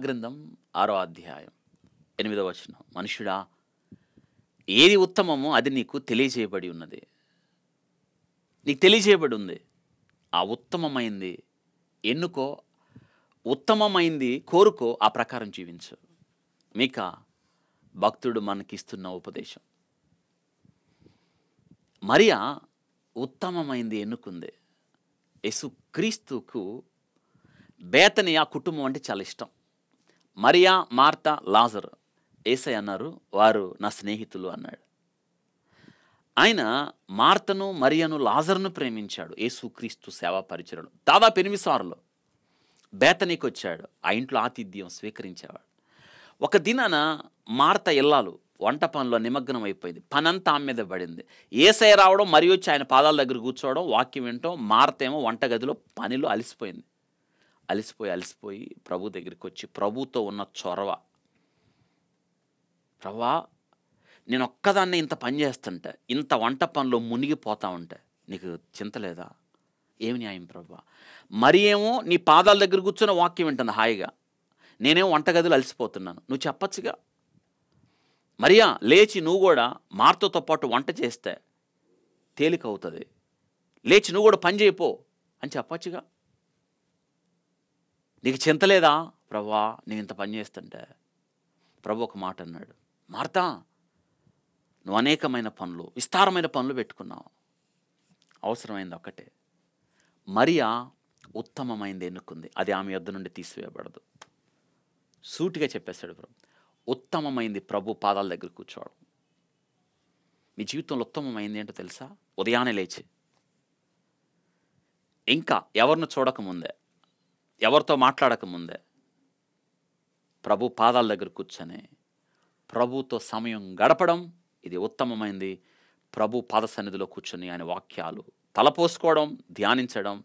గ్రంథం 6వ అధ్యాయం 8వ వచనం. మనుషుడా, ఏది ఉత్తమమో అది నీకు తెలియజేయబడి ఉన్నది. నీకు తెలియజేయబడి ఉంది. ఆ ఉత్తమమైంది ఎన్నుకో, ఉత్తమమైంది కోరుకో, ఆ ప్రకారం జీవించు. మీకా భక్తుడు మనకిస్తున్న ఉపదేశం. మరియా ఉత్తమమైంది ఎన్నుకుంది. యేసుక్రీస్తుకు బేతనియ కుటుంబం అంటే చాలా ఇష్టం. మరియా, మార్తా, లాజరు. యేసయ్య అన్నారు, వారు నా స్నేహితులు అన్నాడు. ఆయన మార్తను, మరియను, లాజరును ప్రేమించాడు. యేసుక్రీస్తు సేవా పరిచర్యలో దాదాపు 8 సార్లు బేతనీకి వచ్చాడు. ఆ ఇంట్లో ఆతిథ్యం స్వీకరించేవాడు. ఒక దినాన మార్త ఇల్లాలు వంట పనిలో నిమగ్నం అయిపోయింది. పనంతా ఆమె మీద పడింది. యేసయ్య రావడం, మరి వచ్చి ఆయన పాదాల దగ్గర కూర్చోవడం, వాక్యం వినటం, మార్త ఏమో వంటగదిలో పనిలో అలసిపోయింది. అలసిపోయి ప్రభు దగ్గరికి వచ్చి ప్రభుతో ఉన్న చొరవ, ప్రభువా, నేను ఒక్కదాన్నే ఇంత పని చేస్తుంటే, ఇంత వంట పనిలో మునిగిపోతా ఉంటే నీకు చింత లేదా? ఏమి న్యాయం ప్రభువా? మరి ఏమో నీ పాదాల దగ్గర కూర్చొని వాక్యం వింటుంది హాయిగా, నేనేమో వంటగదిలో అలసిపోతున్నాను. నువ్వు చెప్పచ్చుగా, మరియా లేచి నువ్వు కూడా మార్తతో పాటు వంట చేస్తే తేలిక అవుతుంది, లేచి నువ్వు కూడా పని చేయిపో అని చెప్పచ్చుగా. నీకు చింత లేదా ప్రభువా నేను ఇంత పని చేస్తుంటే? ప్రభు ఒక మాట అన్నాడు, మార్తా, నువ్వు అనేకమైన పనులు, విస్తారమైన పనులు పెట్టుకున్నావు. అవసరమైంది ఒక్కటే, మరియా ఉత్తమమైంది ఎన్నుకుంది, అది ఆమె యొద్ద నుండి తీసివేయబడదు. సూటిగా చెప్పేశాడు ప్రభు. ఉత్తమమైంది ప్రభు పాదాల దగ్గర కూర్చోవడం. మీ జీవితంలో ఉత్తమమైంది ఏంటో తెలుసా? ఉదయాన్నే లేచి ఇంకా ఎవరిని చూడకముందే, ఎవరితో మాట్లాడకముందే ప్రభు పాదాల దగ్గర కూర్చొని ప్రభుతో సమయం గడపడం, ఇది ఉత్తమమైంది. ప్రభు పాద సన్నిధిలో కూర్చొని ఆయన వాక్యాలు తలపోసుకోవడం, ధ్యానించడం,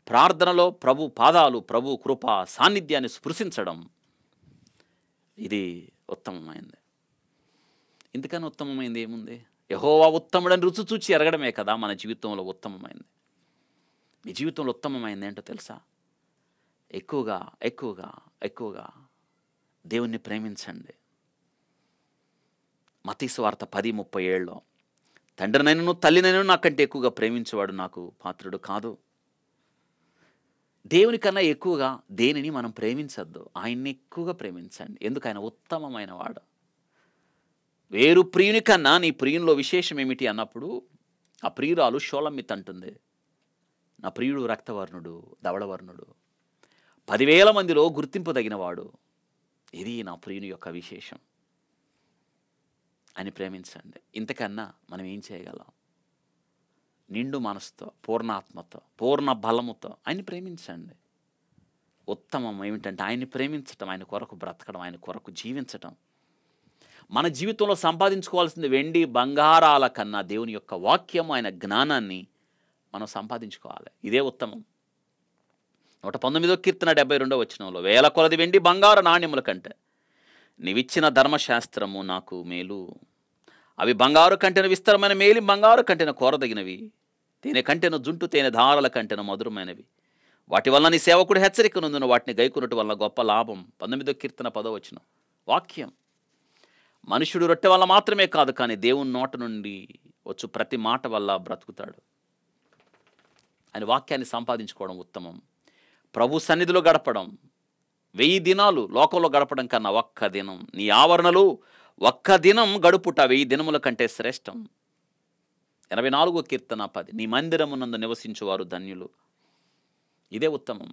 ప్రార్థనలో ప్రభు పాదాలు, ప్రభు కృప సాన్నిధ్యాన్ని స్పృశించడం, ఇది ఉత్తమమైంది. ఇంతకన్నా ఉత్తమమైంది ఏముంది? యెహోవా ఉత్తముడని రుచి చూచి ఎరగడమే కదా మన జీవితంలో ఉత్తమమైంది. మీ జీవితంలో ఉత్తమమైంది ఏంటో తెలుసా? ఎక్కువగా దేవుణ్ణి ప్రేమించండి. మత్తయి సువార్త 10:37 తండ్రినైనను తల్లినైనను నాకంటే ఎక్కువగా ప్రేమించేవాడు నాకు పాత్రుడు కాదు. దేవుని కన్నా ఎక్కువగా దేనిని మనం ప్రేమించద్దు, ఆయన్ని ఎక్కువగా ప్రేమించండి. ఎందుకు? ఆయన ఉత్తమమైన వాడు. వేరు ప్రియుని కన్నా నీ ప్రియునిలో విశేషం ఏమిటి అన్నప్పుడు ఆ ప్రియురాలు షోలమ్మిత్ అంటుంది, నా ప్రియుడు రక్తవర్ణుడు, ధవళవర్ణుడు, 10,000 మందిలో గుర్తింపదగినవాడు, ఇది నా ప్రియుని యొక్క విశేషం అని ప్రేమించండి. ఇంతకన్నా మనం ఏం చేయగలం? నిండు మనసుతో, పూర్ణాత్మతో, పూర్ణ బలముతో ఆయన్ని ప్రేమించండి. ఉత్తమం ఏమిటంటే ఆయన్ని ప్రేమించటం, ఆయన కొరకు బ్రతకడం, ఆయన కొరకు జీవించటం. మన జీవితంలో సంపాదించుకోవాల్సింది వెండి బంగారాల కన్నా దేవుని యొక్క వాక్యం, ఆయన జ్ఞానాన్ని మనం సంపాదించుకోవాలి. ఇదే ఉత్తమం. 119వ కీర్తన 72వ వచనంలో, వేల కొలది వెండి బంగారు నాణ్యముల కంటే నీవిచ్చిన ధర్మశాస్త్రము నాకు మేలు. అవి బంగారు కంటెన విస్తరమైన మేలి, బంగారు కంటెన కోరదగినవి, తేనె కంటెను జుంటు తేనె ధారల కంటెన మధురమైనవి. వాటి వల్ల నీ సేవకుడు హెచ్చరిక నందున వాటిని గైకొనుట వల్ల గొప్ప లాభం. 19వ కీర్తన 10వ వచనం. వాక్యం. మనుషుడు రొట్టె వల్ల మాత్రమే కాదు, కానీ దేవుని నోట నుండి వచ్చు ప్రతి మాట వల్ల బ్రతుకుతాడు. ఆయన వాక్యాన్ని సంపాదించుకోవడం ఉత్తమం. ప్రభు సన్నిధిలో గడపడం, 1000 దినాలు లోకంలో గడపడం కన్నా ఒక్క దినం నీ ఆవరణలు, ఒక్క దినం గడుపుట 1000 దినముల కంటే శ్రేష్టం. 84వ కీర్తన 10, నీ మందిరమునందు నివసించువారు ధన్యులు. ఇదే ఉత్తమం.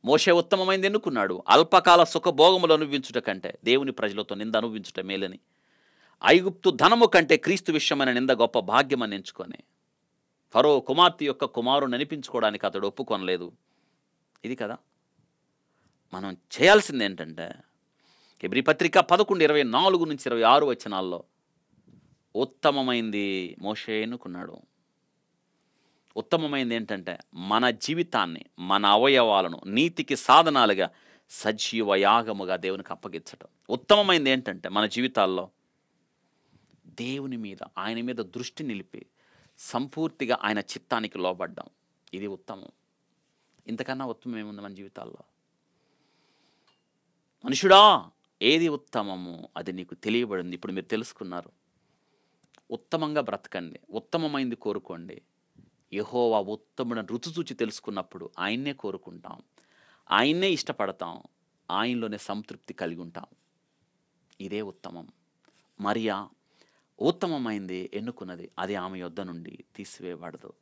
మోషే ఉత్తమమైంది ఎన్నుకున్నాడు. అల్పకాల సుఖభోగములు అనుభవించుట కంటే దేవుని ప్రజలతో నింద అనుభవించుట మేలని, ఐగుప్తు ధనము కంటే క్రీస్తు విషయమైన నింద గొప్ప భాగ్యమని ఎంచుకొని ఫరో కుమార్తె యొక్క కుమారుని అనిపించుకోవడానికి అతడు ఒప్పుకొనలేదు. ఇది కదా మనం చేయాల్సింది. ఏంటంటే హెబ్రీ పత్రిక 11:24-26 వచనాల్లో ఉత్తమమైంది మోషే ఎన్నుకున్నాడు. ఉత్తమమైంది ఏంటంటే మన జీవితాన్ని, మన అవయవాలను నీతికి సాధనాలుగా సజీవ యాగముగా దేవునికి అప్పగించటం. ఉత్తమమైంది ఏంటంటే మన జీవితాల్లో దేవుని మీద, ఆయన మీద దృష్టి నిలిపి సంపూర్తిగా ఆయన చిత్తానికి లోబడ్డాం. ఇది ఉత్తమం. ఇంతకన్నా ఉత్తమం ఏముంది మన జీవితాల్లో? మనుషుడా, ఏది ఉత్తమము అది నీకు తెలియబడింది. ఇప్పుడు మీరు తెలుసుకున్నారు. ఉత్తమంగా బ్రతకండి, ఉత్తమమైంది కోరుకోండి. యెహోవా ఉత్తముడని రుచి చూచి తెలుసుకున్నప్పుడు ఆయన్నే కోరుకుంటాం, ఆయన్నే ఇష్టపడతాం, ఆయనలోనే సంతృప్తి కలిగి ఉంటాం. ఇదే ఉత్తమం. మరియా ఉత్తమమైంది ఎన్నుకున్నది, అది ఆమె యొద్ద నుండి తీసివేయబడదు.